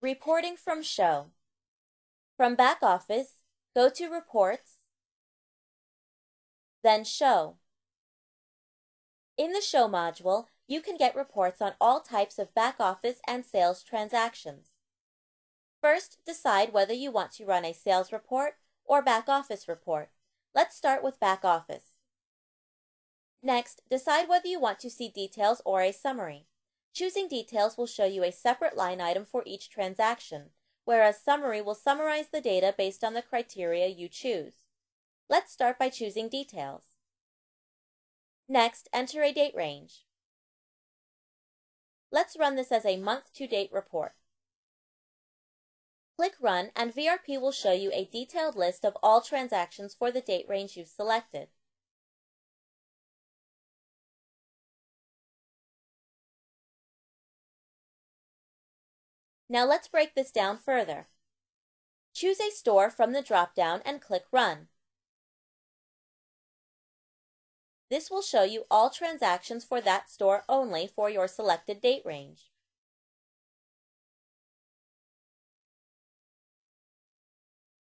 Reporting from Show. From Back Office, go to Reports, then Show. In the Show module, you can get reports on all types of back office and sales transactions. First, decide whether you want to run a sales report or back office report. Let's start with back office. Next, decide whether you want to see details or a summary. Choosing details will show you a separate line item for each transaction, whereas summary will summarize the data based on the criteria you choose. Let's start by choosing details. Next, enter a date range. Let's run this as a month-to-date report. Click Run and VRP will show you a detailed list of all transactions for the date range you've selected. Now let's break this down further. Choose a store from the drop-down and click Run. This will show you all transactions for that store only for your selected date range.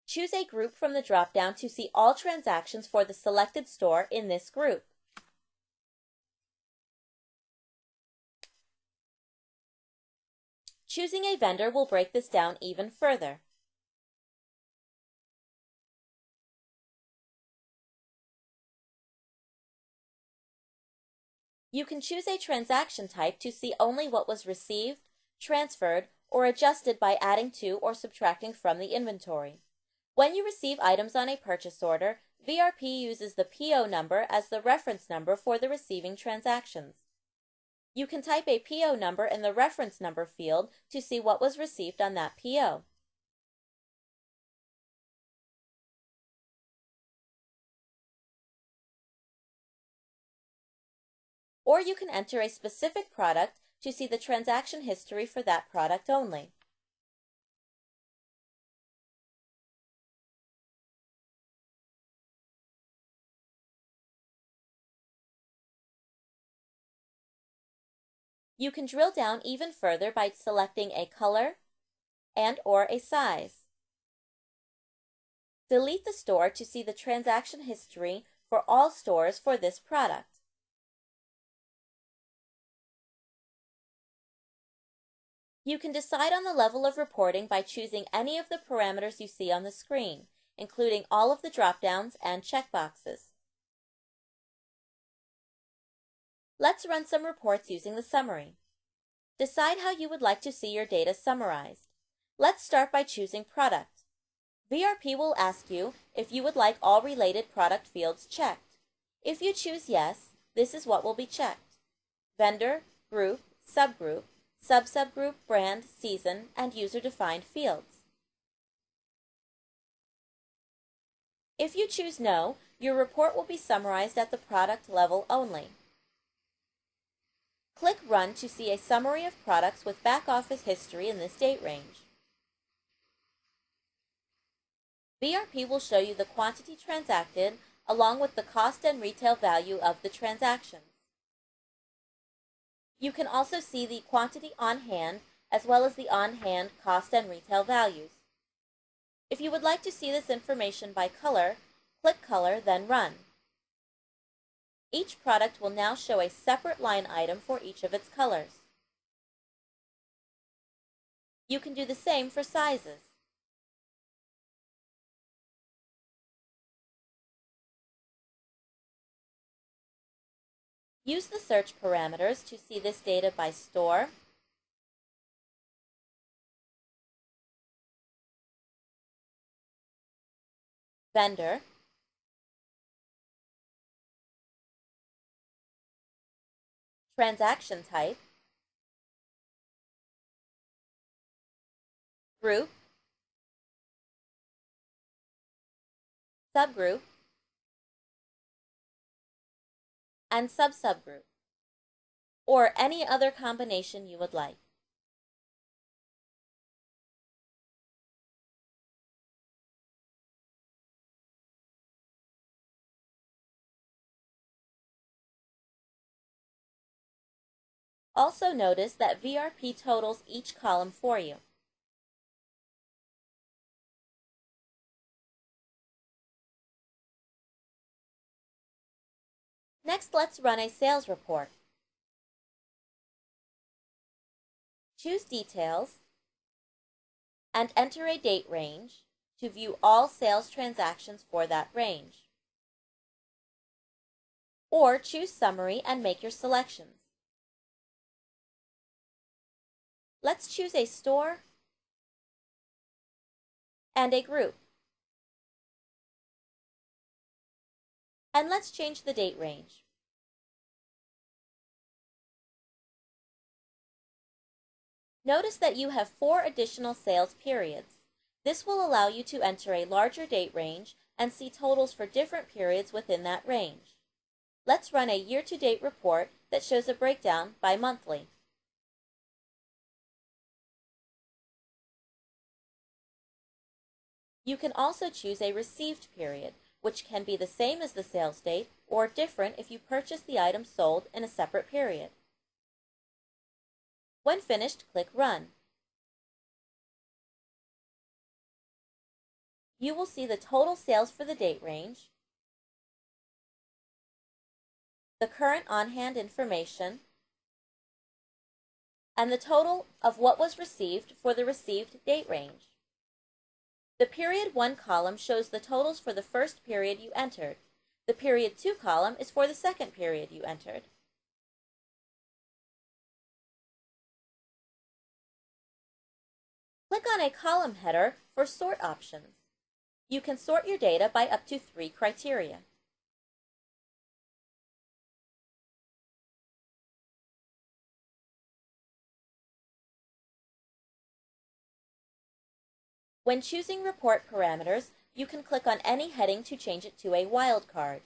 Choose a group from the drop-down to see all transactions for the selected store in this group. Choosing a vendor will break this down even further. You can choose a transaction type to see only what was received, transferred, or adjusted by adding to or subtracting from the inventory. When you receive items on a purchase order, VRP uses the PO number as the reference number for the receiving transactions. You can type a PO number in the reference number field to see what was received on that PO. Or you can enter a specific product to see the transaction history for that product only. You can drill down even further by selecting a color and/or a size. Delete the store to see the transaction history for all stores for this product. You can decide on the level of reporting by choosing any of the parameters you see on the screen, including all of the drop-downs and checkboxes. Let's run some reports using the summary. Decide how you would like to see your data summarized. Let's start by choosing Product. VRP will ask you if you would like all related product fields checked. If you choose Yes, this is what will be checked: vendor, group, subgroup, subgroup, brand, season, and user-defined fields. If you choose No, your report will be summarized at the product level only. Click Run to see a summary of products with back-office history in this date range. VRP will show you the quantity transacted along with the cost and retail value of the transactions. You can also see the quantity on hand as well as the on-hand cost and retail values. If you would like to see this information by color, click Color, then Run. Each product will now show a separate line item for each of its colors. You can do the same for sizes. Use the search parameters to see this data by store, vendor, transaction type, group, subgroup, and subgroup, or any other combination you would like. Also notice that VRP totals each column for you. Next, let's run a sales report. Choose Details and enter a date range to view all sales transactions for that range. Or choose Summary and make your selections. Let's choose a store and a group. And let's change the date range. Notice that you have 4 additional sales periods. This will allow you to enter a larger date range and see totals for different periods within that range. Let's run a year-to-date report that shows a breakdown by monthly. You can also choose a received period, which can be the same as the sales date or different if you purchase the item sold in a separate period. When finished, click Run. You will see the total sales for the date range, the current on-hand information, and the total of what was received for the received date range. The Period 1 column shows the totals for the first period you entered. The Period 2 column is for the second period you entered. Click on a column header for sort options. You can sort your data by up to 3 criteria. When choosing report parameters, you can click on any heading to change it to a wildcard.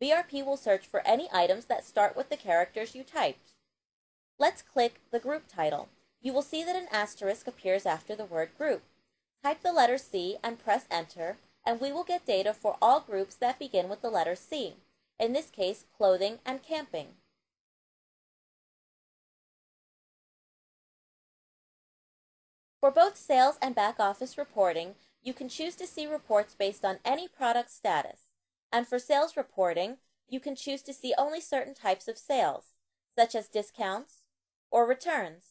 VRP will search for any items that start with the characters you typed. Let's click the group title. You will see that an asterisk appears after the word group. Type the letter C and press enter, and we will get data for all groups that begin with the letter C, in this case clothing and camping. For both sales and back office reporting, you can choose to see reports based on any product status. And for sales reporting, you can choose to see only certain types of sales, such as discounts or returns.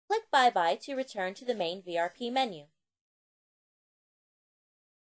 Click Bye Bye to return to the main VRP menu.